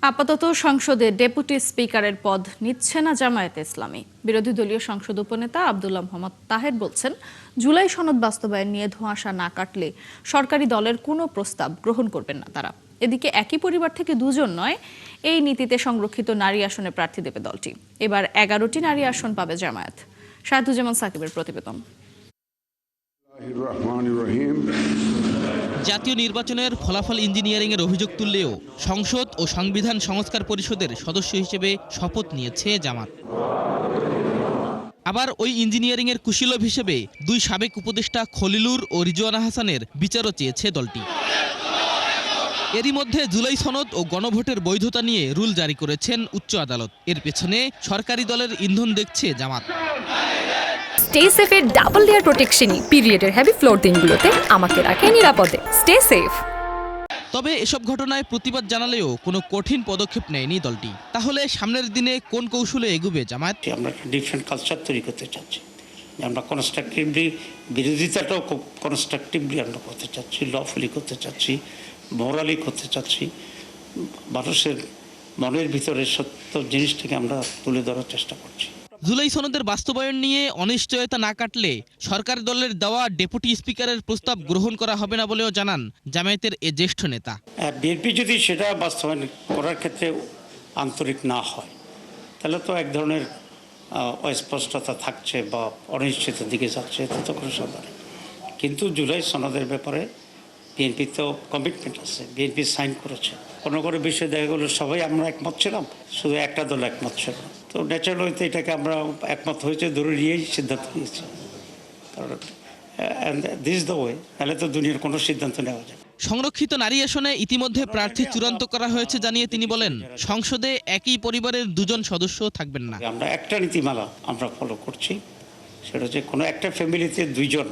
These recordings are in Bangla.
আপাতত সংসদে ডেপুটি স্পিকারের পদ নিচ্ছে না জামায়াতে ইসলামী। বিরোধী দলীয় সংসদ উপনেতা আব্দুল্লাহ মোহাম্মদ তাহের বলছেন, জুলাই সনদ বাস্তবায়ন নিয়ে ধোঁয়াশা না কাটলে সরকারি দলের কোনো প্রস্তাব গ্রহণ করবেন না তারা। এদিকে একই পরিবার থেকে দুজন নয়, এই নীতিতে সংরক্ষিত নারী আসনে প্রার্থী দেবে দলটি। এবার 11টি নারী আসন পাবে জামায়াত। শাহেদুজ্জামান সাকিবের প্রতিবেদন। জাতীয় নির্বাচনের ফলাফল ইঞ্জিনিয়ারিংয়ের অভিযোগ তুললেও সংসদ ও সংবিধান সংস্কার পরিষদের সদস্য হিসেবে শপথ নিয়েছে জামাত। আবার ওই ইঞ্জিনিয়ারিংয়ের কুশীলব হিসেবে দুই সাবেক উপদেষ্টা খলিলুর ও রিজওয়ানা হাসানের বিচারও চেয়েছে দলটি। এরই মধ্যে জুলাই সনদ ও গণভোটের বৈধতা নিয়ে রুল জারি করেছেন উচ্চ আদালত। এর পেছনে সরকারি দলের ইন্ধন দেখছে জামাত। স্টে সেফের ডাবল লেয়ার প্রোটেকশনই পিরিয়ডের হেভি ফ্লোর দিনগুলোতে আমাকে রাখে নিরাপদে। Stay safe. তবে এসব ঘটনায় প্রতিবাদ জানালেও কোনো কঠিন পদক্ষেপ নেয়নি দলটি। তাহলে সামনের দিনে কোন কৌশলে এগুবে জামায়াত? আমরা একটা ডিফারেন্ট কালচার তৈরি করতে চাচ্ছি। আমরা কনস্ট্রাকটিভলি বিরোধিতাটাও খুব কনস্ট্রাকটিভলি আমরা করতে চাচ্ছি, লফুলি করতে চাচ্ছি, মোরালি করতে চাচ্ছি। মানুষের মনের ভিতরে সত্য জিনিসটাকে আমরা তুলে ধরার চেষ্টা করছি। জুলাই সনদের বাস্তবায়ন নিয়ে অনিশ্চয়তা না কাটলে সরকার দলের দেওয়া ডেপুটি স্পিকারের প্রস্তাব গ্রহণ করা হবে না বলেও জানান জামায়াতের এ জ্যেষ্ঠ নেতা। বিএনপি যদি সেটা বাস্তবায়ন করার ক্ষেত্রে আন্তরিক না হয়, তাহলে তো এক ধরনের অস্পষ্টতা থাকছে বা অনিশ্চিতের দিকে যাচ্ছে, এটা তো কোনো সন্দেহ। কিন্তু জুলাই সনদের ব্যাপারে বিএনপি তো কমিটমেন্ট আছে, বিএনপি সাইন করেছে। কোনো কোনো বিষয়ে দেখা গেলো সবাই আমরা একমত ছিলাম, শুধু একটা দল একমত ছিল। তো ন্যাচারাল হইতে এটাকে আমরা একমত হয়েছে ধরে নিয়েই সিদ্ধান্ত নিয়েছি। দিস দ্য ওয়ে, তাহলে তো দুনিয়ার কোনো সিদ্ধান্ত নেওয়া যায়। সংরক্ষিত নারী আসনে ইতিমধ্যে প্রার্থী চূড়ান্ত করা হয়েছে জানিয়ে তিনি বলেন, সংসদে একই পরিবারের দুজন সদস্য থাকবেন না। আমরা একটা নীতিমালা আমরা ফলো করছি, সেটা হচ্ছে কোনো একটা ফ্যামিলিতে দুইজন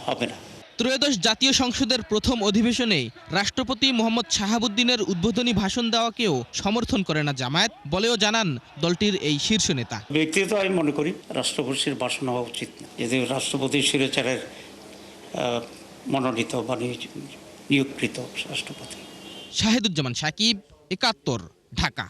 হবে না। ত্রয়োদশ জাতীয় সংসদের প্রথম অধিবেশনে রাষ্ট্রপতি মোহাম্মদ শাহাবুদ্দিনের উদ্বোধনী ভাষণ দেওয়াকেও সমর্থন করে না জামায়াত বলেও জানান দলটির এই শীর্ষ নেতা। ব্যক্তিগত আমি মনে করি রাষ্ট্রপতির ভাষণ হওয়া উচিত না, যদি রাষ্ট্রপতি শিরোচারের মনোনীত বা নিয়োগকৃত রাষ্ট্রপতি। শাহেদুজ্জামান সাকিব, ৭১, ঢাকা।